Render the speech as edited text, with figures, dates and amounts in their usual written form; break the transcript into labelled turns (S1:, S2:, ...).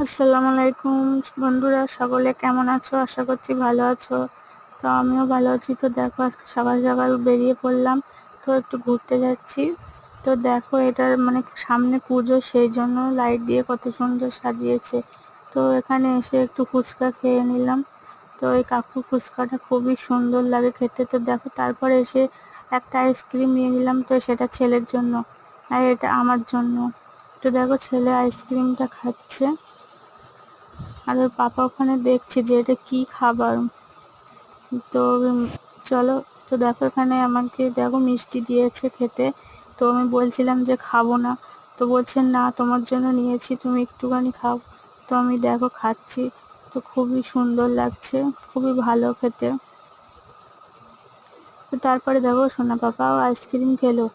S1: আসসালামু আলাইকুম বন্ধুরা, সকলে কেমন আছো? আশা করছি ভালো আছো। তো আমিও ভালো আছি। তো দেখো, আজকে সকাল সকাল বেরিয়ে পড়লাম, তো একটু ঘুরতে যাচ্ছি। তো দেখো, এটার মানে সামনে পুজো, সেই জন্য লাইট দিয়ে কত সুন্দর সাজিয়েছে। তো এখানে এসে একটু ফুচকা খেয়ে নিলাম। তো এই কাকুর ফুচকাটা খুবই সুন্দর লাগে খেতে। তো দেখো, তারপরে এসে একটা আইসক্রিম নিয়ে নিলাম, তো সেটা ছেলের জন্য আর এটা আমার জন্য। তো দেখো, ছেলে আইসক্রিমটা খাচ্ছে আর ওর পাপা ওখানে দেখছে যে এটা কি খাবার। তো চলো। তো দেখো, এখানে আমাকে দেখো মিষ্টি দিয়েছে খেতে। তো আমি বলছিলাম যে খাবো না, তো বলছে না, তোমার জন্য নিয়েছি, তুমি একটুখানি খাও। তো আমি দেখো খাচ্ছি। তো খুবই সুন্দর লাগছে, খুবই ভালো খেতে। তো তারপরে দেখো, সোনা পাপাও আইসক্রিম খেলো।